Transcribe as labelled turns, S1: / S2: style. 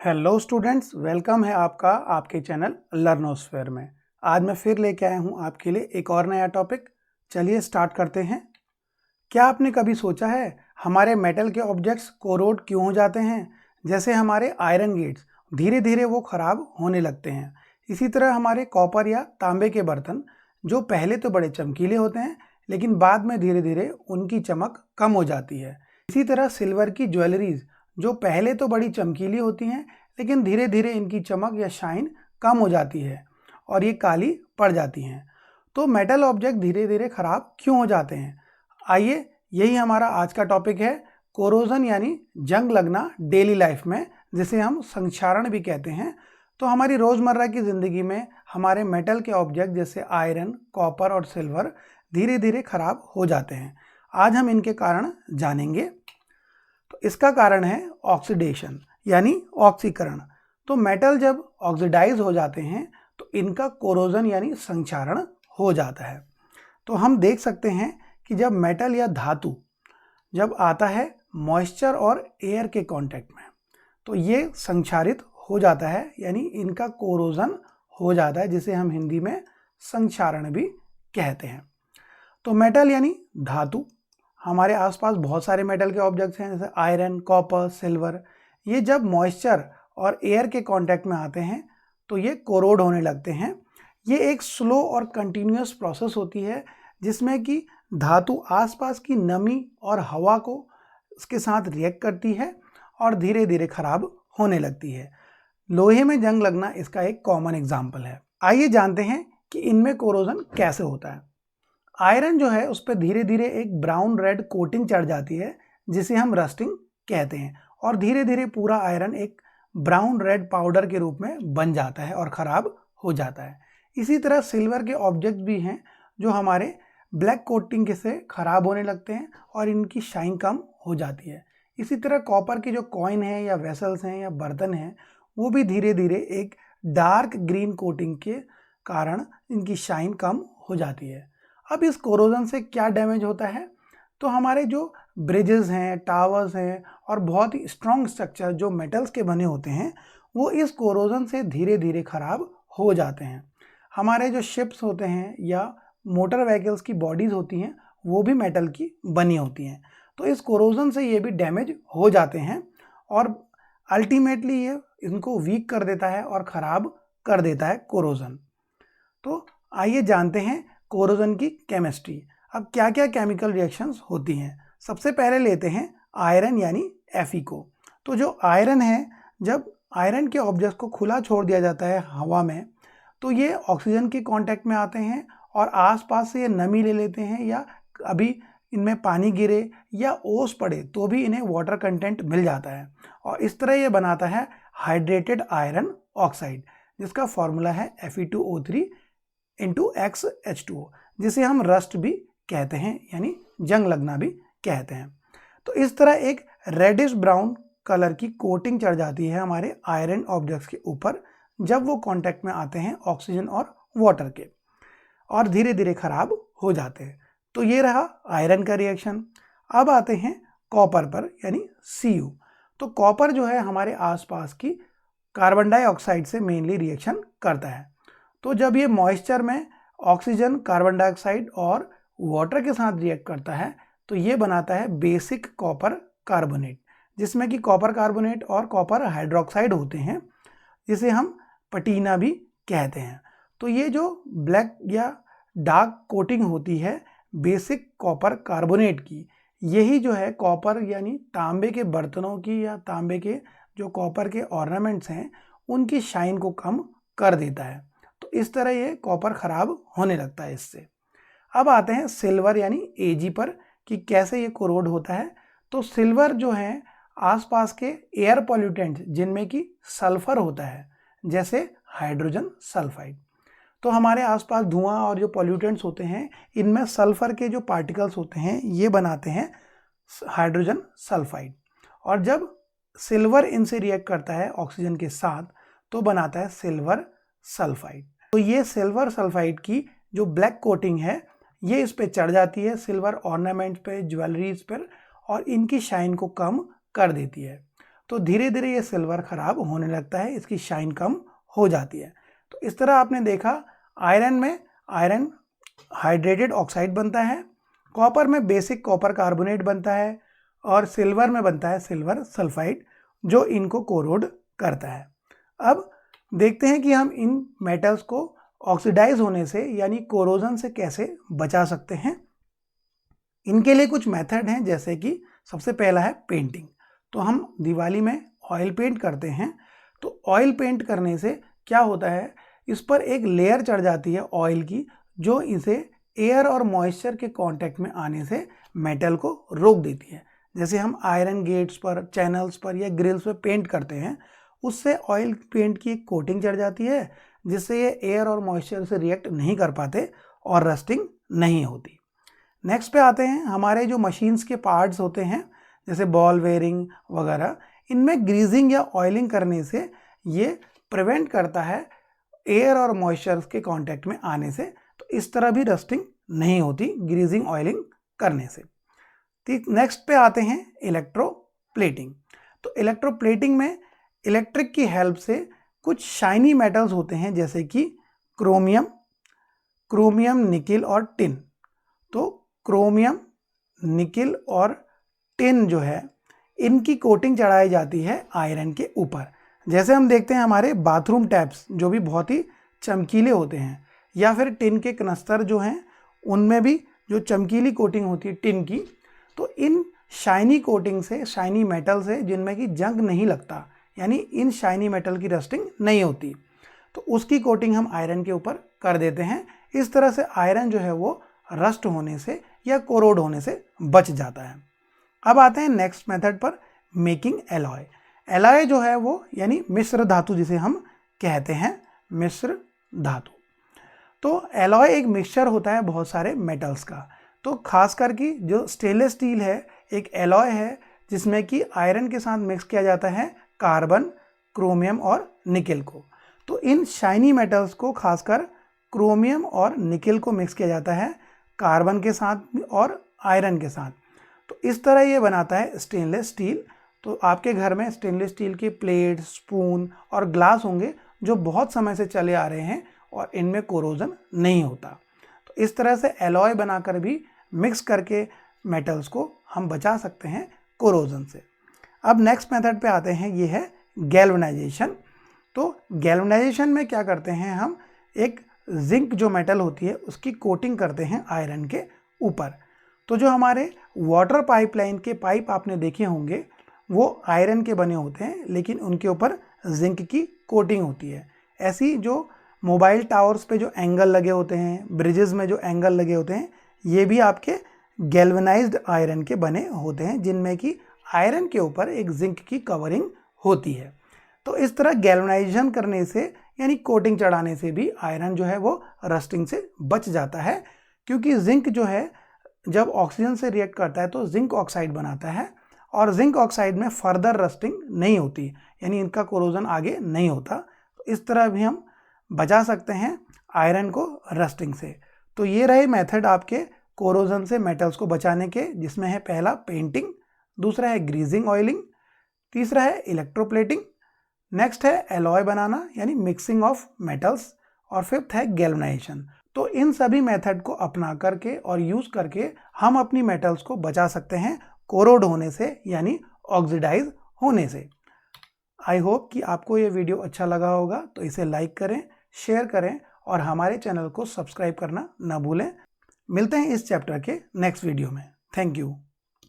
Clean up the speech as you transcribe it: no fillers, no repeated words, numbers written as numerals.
S1: Hello students, welcome है आपका आपके चैनल लर्नोस्फेयर में। आज मैं फिर लेके आया हूँ आपके लिए एक और नया टॉपिक। चलिए स्टार्ट करते हैं। क्या आपने कभी सोचा है हमारे मेटल के ऑब्जेक्ट्स कोरोड क्यों हो जाते हैं? जैसे हमारे आयरन गेट्स धीरे धीरे वो खराब होने लगते हैं। इसी तरह हमारे कॉपर या तांबे के बर्तन जो पहले तो बड़े चमकीले होते हैं लेकिन बाद में धीरे धीरे उनकी चमक कम हो जाती है। इसी तरह सिल्वर की ज्वेलरीज जो पहले तो बड़ी चमकीली होती हैं लेकिन धीरे धीरे इनकी चमक या शाइन कम हो जाती है और ये काली पड़ जाती हैं। तो मेटल ऑब्जेक्ट धीरे धीरे खराब क्यों हो जाते हैं? आइए, यही हमारा आज का टॉपिक है, कोरोजन यानी जंग लगना डेली लाइफ में, जिसे हम संक्षारण भी कहते हैं। तो हमारी रोज़मर्रा की ज़िंदगी में हमारे मेटल के ऑब्जेक्ट जैसे आयरन, कॉपर और सिल्वर धीरे धीरे खराब हो जाते हैं। आज हम इनके कारण जानेंगे। तो इसका कारण है ऑक्सीडेशन यानी ऑक्सीकरण। तो मेटल जब ऑक्सीडाइज हो जाते हैं तो इनका कोरोजन यानी संक्षारण हो जाता है। तो हम देख सकते हैं कि जब मेटल या धातु जब आता है मॉइस्चर और एयर के कांटेक्ट में तो ये संक्षारित हो जाता है, यानी इनका कोरोजन हो जाता है, जिसे हम हिंदी में संक्षारण भी कहते हैं। तो मेटल यानी धातु, हमारे आसपास बहुत सारे मेटल के ऑब्जेक्ट्स हैं जैसे आयरन, कॉपर, सिल्वर। ये जब मॉइस्चर और एयर के कांटेक्ट में आते हैं तो ये कोरोड होने लगते हैं। ये एक स्लो और कंटिन्यूअस प्रोसेस होती है जिसमें कि धातु आसपास की नमी और हवा को उसके साथ रिएक्ट करती है और धीरे धीरे खराब होने लगती है। लोहे में जंग लगना इसका एक कॉमन एग्जाम्पल है। आइए जानते हैं कि इनमें कोरोजन कैसे होता है। आयरन जो है उस पर धीरे धीरे एक ब्राउन रेड कोटिंग चढ़ जाती है जिसे हम रस्टिंग कहते हैं और धीरे धीरे पूरा आयरन एक ब्राउन रेड पाउडर के रूप में बन जाता है और ख़राब हो जाता है। इसी तरह सिल्वर के ऑब्जेक्ट भी हैं जो हमारे ब्लैक कोटिंग से ख़राब होने लगते हैं और इनकी शाइन कम हो जाती है। इसी तरह कॉपर के जो कॉइन हैं या वेसल्स हैं या बर्तन हैं वो भी धीरे धीरे एक डार्क ग्रीन कोटिंग के कारण इनकी शाइन कम हो जाती है। अब इस कोरोजन से क्या डैमेज होता है? तो हमारे जो ब्रिजेस हैं, टावर्स हैं और बहुत ही स्ट्रॉन्ग स्ट्रक्चर जो मेटल्स के बने होते हैं वो इस कोरोजन से धीरे धीरे ख़राब हो जाते हैं। हमारे जो शिप्स होते हैं या मोटर व्हीकल्स की बॉडीज़ होती हैं वो भी मेटल की बनी होती हैं। तो इस कोरोजन से ये भी डैमेज हो जाते हैं और अल्टीमेटली ये इनको वीक कर देता है और ख़राब कर देता है कोरोजन। तो आइए जानते हैं कोरोजन की केमिस्ट्री। अब क्या क्या केमिकल रिएक्शंस होती हैं। सबसे पहले लेते हैं आयरन यानी Fe को। तो जो आयरन है, जब आयरन के ऑब्जेक्ट को खुला छोड़ दिया जाता है हवा में तो ये ऑक्सीजन के कांटेक्ट में आते हैं और आसपास से ये नमी ले लेते हैं, या अभी इनमें पानी गिरे या ओस पड़े तो भी इन्हें वाटर कंटेंट मिल जाता है और इस तरह ये बनाता है हाइड्रेटेड आयरन ऑक्साइड, जिसका फॉर्मूला है Fe2O3 इंटू XH2O, जिसे हम रस्ट भी कहते हैं यानी जंग लगना भी कहते हैं। तो इस तरह एक रेडिश ब्राउन कलर की कोटिंग चढ़ जाती है हमारे आयरन ऑब्जेक्ट्स के ऊपर जब वो कांटेक्ट में आते हैं ऑक्सीजन और वाटर के और धीरे धीरे खराब हो जाते हैं। तो ये रहा आयरन का रिएक्शन। अब आते हैं कॉपर पर यानी Cu। तो कॉपर जो है हमारे आसपास की कार्बन डाइऑक्साइड से मेनली रिएक्शन करता है। तो जब ये मॉइस्चर में ऑक्सीजन, कार्बन डाइऑक्साइड और वाटर के साथ रिएक्ट करता है तो ये बनाता है बेसिक कॉपर कार्बोनेट, जिसमें कि कॉपर कार्बोनेट और कॉपर हाइड्रोक्साइड होते हैं, जिसे हम पटीना भी कहते हैं। तो ये जो ब्लैक या डार्क कोटिंग होती है बेसिक कॉपर कार्बोनेट की, यही जो है कॉपर यानी तांबे के बर्तनों की या तांबे के जो कॉपर के ऑर्नामेंट्स हैं उनकी शाइन को कम कर देता है। तो इस तरह ये कॉपर ख़राब होने लगता है इससे। अब आते हैं सिल्वर यानी Ag पर कि कैसे ये कोरोड होता है। तो सिल्वर जो है आसपास के एयर पॉल्यूटेंट्स जिनमें कि सल्फर होता है जैसे हाइड्रोजन सल्फाइड। तो हमारे आसपास धुआं और जो पॉल्यूटेंट्स होते हैं इनमें सल्फर के जो पार्टिकल्स होते हैं ये बनाते हैं हाइड्रोजन सल्फाइड, और जब सिल्वर इनसे रिएक्ट करता है ऑक्सीजन के साथ तो बनाता है सिल्वर सल्फाइड। तो ये सिल्वर सल्फाइड की जो ब्लैक कोटिंग है ये इस पे चढ़ जाती है सिल्वर ऑर्नामेंट पे, ज्वेलरीज पर, और इनकी शाइन को कम कर देती है। तो धीरे धीरे ये सिल्वर ख़राब होने लगता है, इसकी शाइन कम हो जाती है। तो इस तरह आपने देखा आयरन में आयरन हाइड्रेटेड ऑक्साइड बनता है, कॉपर में बेसिक कॉपर कार्बोनेट बनता है और सिल्वर में बनता है सिल्वर सल्फाइड जो इनको कोरोड करता है। अब देखते हैं कि हम इन मेटल्स को ऑक्सीडाइज होने से यानी कोरोजन से कैसे बचा सकते हैं। इनके लिए कुछ मेथड हैं, जैसे कि सबसे पहला है पेंटिंग। तो हम दिवाली में ऑयल पेंट करते हैं, तो ऑयल पेंट करने से क्या होता है, इस पर एक लेयर चढ़ जाती है ऑयल की जो इसे एयर और मॉइस्चर के कांटेक्ट में आने से मेटल को रोक देती है। जैसे हम आयरन गेट्स पर, चैनल्स पर या ग्रिल्स पर पेंट करते हैं, उससे ऑयल पेंट की एक कोटिंग चढ़ जाती है जिससे ये एयर और मॉइस्चर से रिएक्ट नहीं कर पाते और रस्टिंग नहीं होती। नेक्स्ट पे आते हैं, हमारे जो मशीन्स के पार्ट्स होते हैं जैसे बॉल बेयरिंग वगैरह, इनमें ग्रीजिंग या ऑयलिंग करने से ये प्रिवेंट करता है एयर और मॉइस्चर के कांटेक्ट में आने से। तो इस तरह भी रस्टिंग नहीं होती ग्रीजिंग ऑयलिंग करने से। नेक्स्ट पे आते हैं इलेक्ट्रोप्लेटिंग। तो इलेक्ट्रोप्लेटिंग में इलेक्ट्रिक की हेल्प से कुछ शाइनी मेटल्स होते हैं जैसे कि क्रोमियम, निकिल और टिन। तो क्रोमियम, निकिल और टिन जो है, इनकी कोटिंग चढ़ाई जाती है आयरन के ऊपर। जैसे हम देखते हैं हमारे बाथरूम टैप्स जो भी बहुत ही चमकीले होते हैं, या फिर टिन के कनस्तर जो हैं उनमें भी जो चमकीली कोटिंग होती है टिन की, तो इन शाइनी कोटिंग से, शाइनी मेटल से जिनमें कि जंग नहीं लगता, यानी इन शाइनी मेटल की रस्टिंग नहीं होती, तो उसकी कोटिंग हम आयरन के ऊपर कर देते हैं। इस तरह से आयरन जो है वो रस्ट होने से या कोरोड होने से बच जाता है। अब आते हैं नेक्स्ट मेथड पर, मेकिंग एलॉय। एलॉय जो है वो यानी मिश्र धातु जिसे हम कहते हैं, मिश्र धातु। तो एलॉय एक मिक्सचर होता है बहुत सारे मेटल्स का। तो खास करके जो स्टेनलेस स्टील है एक एलॉय है जिसमें कि आयरन के साथ मिक्स किया जाता है कार्बन, क्रोमियम और निकिल को। तो इन शाइनी मेटल्स को खासकर क्रोमियम और निकिल को मिक्स किया जाता है कार्बन के साथ और आयरन के साथ। तो इस तरह ये बनाता है स्टेनलेस स्टील। तो आपके घर में स्टेनलेस स्टील के प्लेट, स्पून और ग्लास होंगे जो बहुत समय से चले आ रहे हैं और इनमें कोरोजन नहीं होता। तो इस तरह से एलॉय बनाकर भी मिक्स करके मेटल्स को हम बचा सकते हैं कोरोजन से। अब नेक्स्ट मेथड पे आते हैं, ये है गैल्वेनाइजेशन। तो गैल्वेनाइजेशन में क्या करते हैं, हम एक जिंक जो मेटल होती है उसकी कोटिंग करते हैं आयरन के ऊपर। तो जो हमारे वाटर पाइपलाइन के पाइप आपने देखे होंगे वो आयरन के बने होते हैं, लेकिन उनके ऊपर जिंक की कोटिंग होती है। ऐसी जो मोबाइल टावर्स पे जो एंगल लगे होते हैं, ब्रिजेस में जो एंगल लगे होते हैं, ये भी आपके गैल्वेनाइज्ड आयरन के बने होते हैं जिनमें कि आयरन के ऊपर एक जिंक की कवरिंग होती है। तो इस तरह गैल्वेनाइजेशन करने से यानी कोटिंग चढ़ाने से भी आयरन जो है वो रस्टिंग से बच जाता है, क्योंकि जिंक जो है जब ऑक्सीजन से रिएक्ट करता है तो जिंक ऑक्साइड बनाता है और जिंक ऑक्साइड में फर्दर रस्टिंग नहीं होती, यानी इनका कोरोजन आगे नहीं होता। तो इस तरह भी हम बचा सकते हैं आयरन को रस्टिंग से। तो ये रहे मेथड आपके कोरोजन से मेटल्स को बचाने के, जिसमें है पहला पेंटिंग, दूसरा है ग्रीजिंग ऑयलिंग, तीसरा है इलेक्ट्रोप्लेटिंग, नेक्स्ट है एलॉय बनाना यानी मिक्सिंग ऑफ मेटल्स, और फिफ्थ है गैल्वेनाइजेशन। तो इन सभी मेथड को अपना करके और यूज़ करके हम अपनी मेटल्स को बचा सकते हैं कोरोड होने से यानी ऑक्सीडाइज होने से। आई होप कि आपको ये वीडियो अच्छा लगा होगा, तो इसे लाइक करें, शेयर करें और हमारे चैनल को सब्सक्राइब करना ना भूलें। मिलते हैं इस चैप्टर के नेक्स्ट वीडियो में। Thank you.